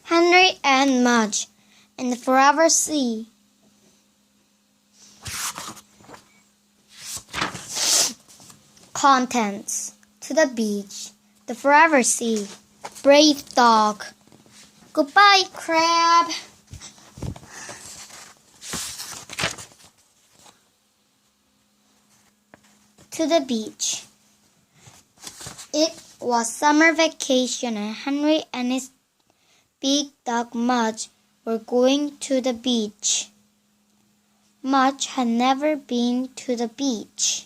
Henry and Mudge in the Forever Sea. Contents: to the beach, the Forever Sea, brave dog. Goodbye, crab. To the beach. It was summer vacation and Henry and his big dog Mudge were going to the beach. Mudge had never been to the beach.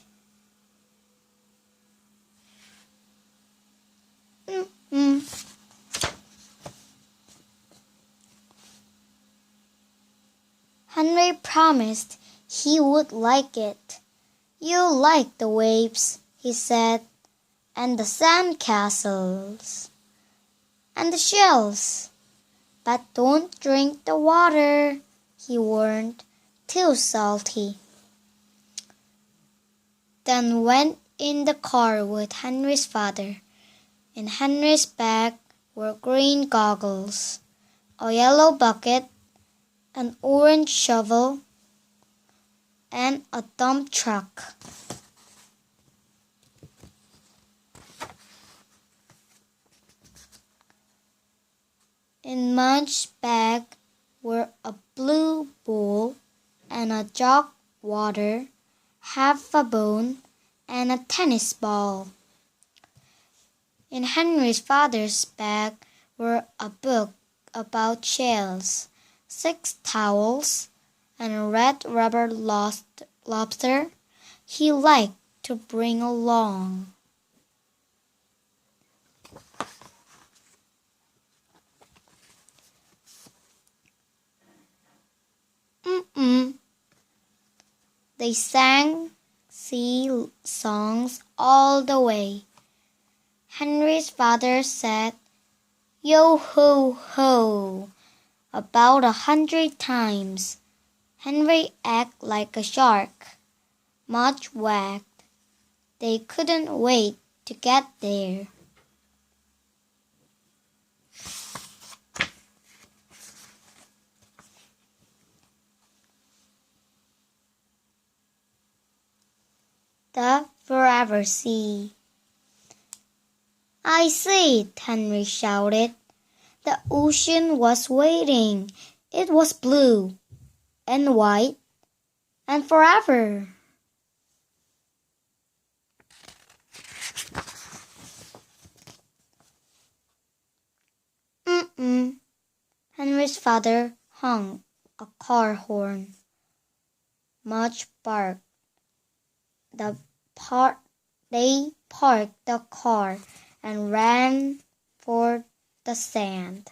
Henry promised he would like it. "You'll like the waves," he said, "and the sand castles, and the shells. But don't drink the water," he warned, "too salty." Then went in the car with Henry's father. In Henry's bag were green goggles, a yellow bucket, an orange shovel, and a dump truck. In Mudge's bag were a blue bowl and a jug of water, half a bone, and a tennis ball. In Henry's father's bag were a book about shells, 6 towels, and a red rubber lobster he liked to bring along. They sang sea songs all the way. Henry's father said, "Yo ho ho," about 100 times. Henry acted like a shark. Mudge wagged. They couldn't wait to get there. The Forever Sea. "I see it," Henry shouted. The ocean was waiting. It was blue and white and forever. Henry's father hung a car horn. Mudge barked. They parked the car and ran for the sand.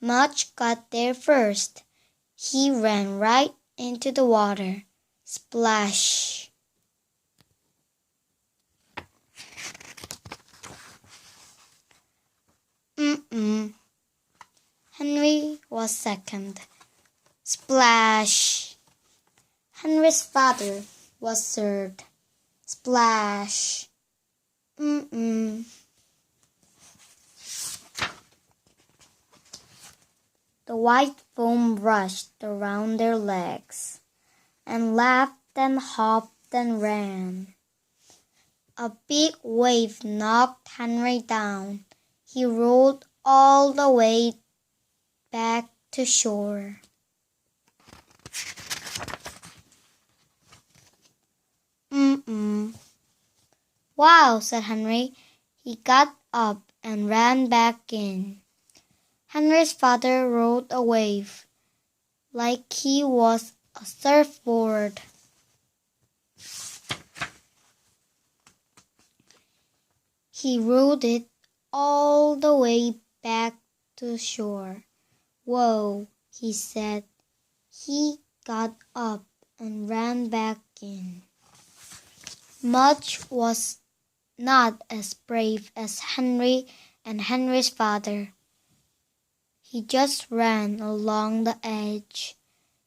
Mudge got there first. He ran right into the water. Splash! Henry was second. Splash! Henry's father was third. Splash! The white foam rushed around their legs, and laughed and hopped and ran. A big wave knocked Henry down. He rolled all the way back to shore. "Wow," said Henry. He got up and ran back in. Henry's father rode a wave like he was a surfboard. He rode it all the way back to shore. "Whoa," he said. He got up and ran back in. Mudge was not as brave as Henry and Henry's father. He just ran along the edge.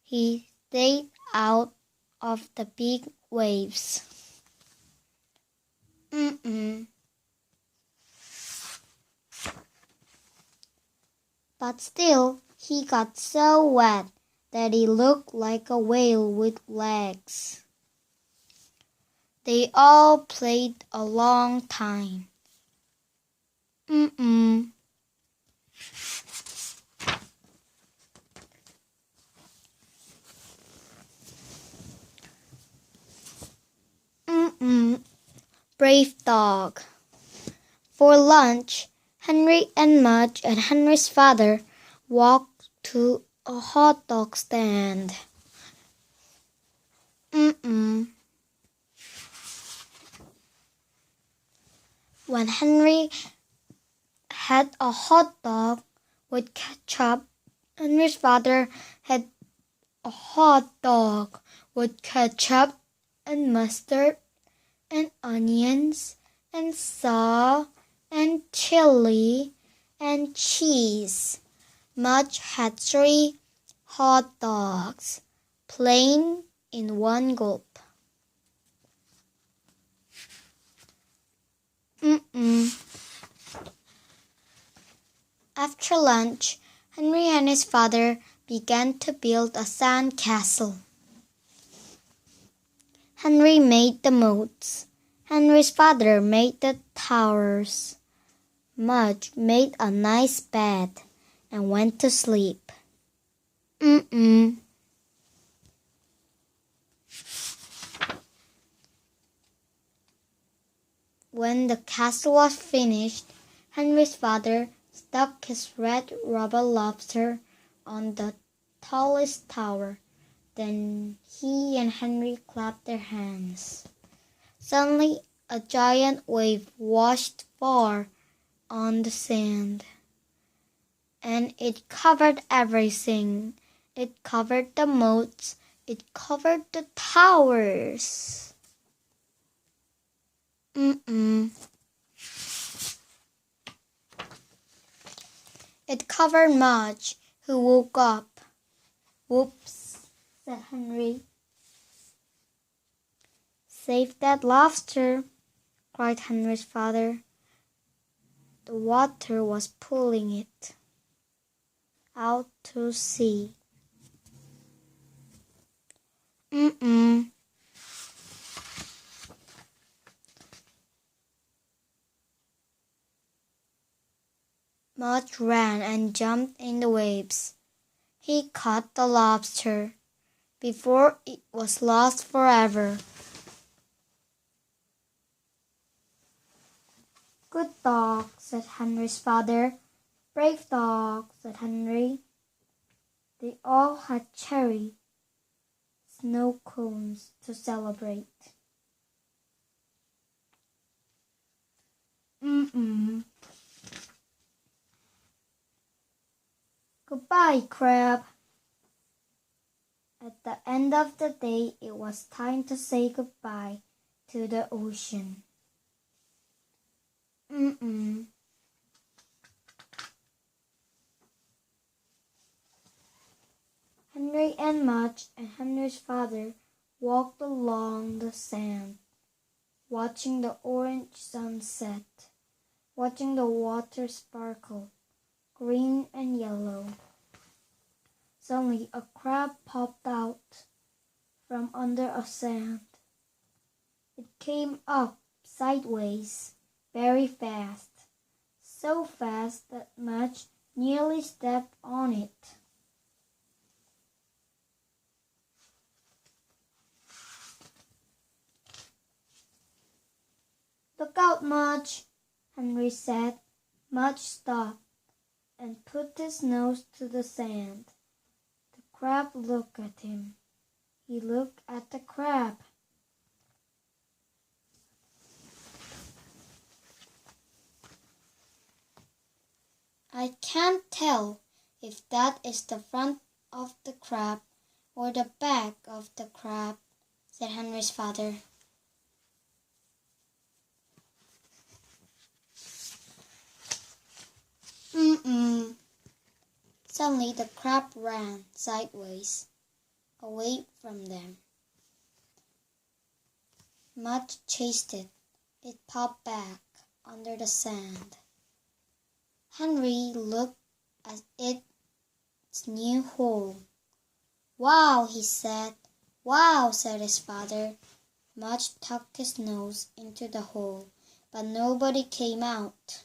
He stayed out of the big waves. But still, he got so wet that he looked like a whale with legs. They all played a long time. Brave dog. For lunch, Henry and Mudge and Henry's father walked to a hot dog stand. When Henry had a hot dog with ketchup, Henry's father had a hot dog with ketchup and mustard and onions and salt and chili and cheese. Mudge had 3 hot dogs, plain in one gulp. After lunch, Henry and his father began to build a sand castle. Henry made the moats. Henry's father made the towers. Mudge made a nice bed and went to sleep. When the castle was finished, Henry's father stuck his red rubber lobster on the tallest tower. Then he and Henry clapped their hands. Suddenly, a giant wave washed far on the sand, and it covered everything. It covered the moats. It covered the towers. It covered Mudge, who woke up. "Whoops," said Henry. "Save that lobster," cried Henry's father. The water was pulling it out to sea. Mudge ran and jumped in the waves. He caught the lobster before it was lost forever. "Good dog," said Henry's father. "Brave dog," said Henry. They all had cherry snow cones to celebrate. Goodbye, crab. At the end of the day, it was time to say goodbye to the ocean. Henry and Mudge and Henry's father walked along the sand, watching the orange sunset, watching the water sparkle, green and yellow. Suddenly a crab popped out from under a sand. It came up sideways very fast, so fast that Mudge nearly stepped on it. "Look out, Mudge," Henry said. Mudge stopped and put his nose to the sand. The crab looked at him. He looked at the crab. "I can't tell if that is the front of the crab or the back of the crab," said Henry's father. Suddenly the crab ran sideways, away from them. Mudge chased it. It popped back under the sand. Henry looked at its new hole. "Wow," he said. "Wow," said his father. Mudge tucked his nose into the hole, but nobody came out.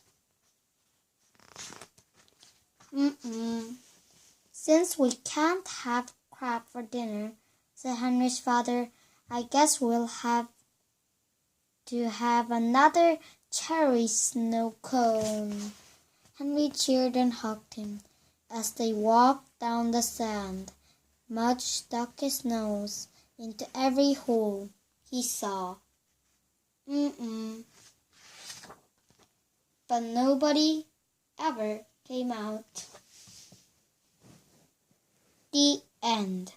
"Since we can't have crab for dinner," said Henry's father, "I guess we'll have to have another cherry snow cone." Henry cheered and hugged him. As they walked down the sand, Mudge stuck his nose into every hole he saw. But nobody ever came out. The end.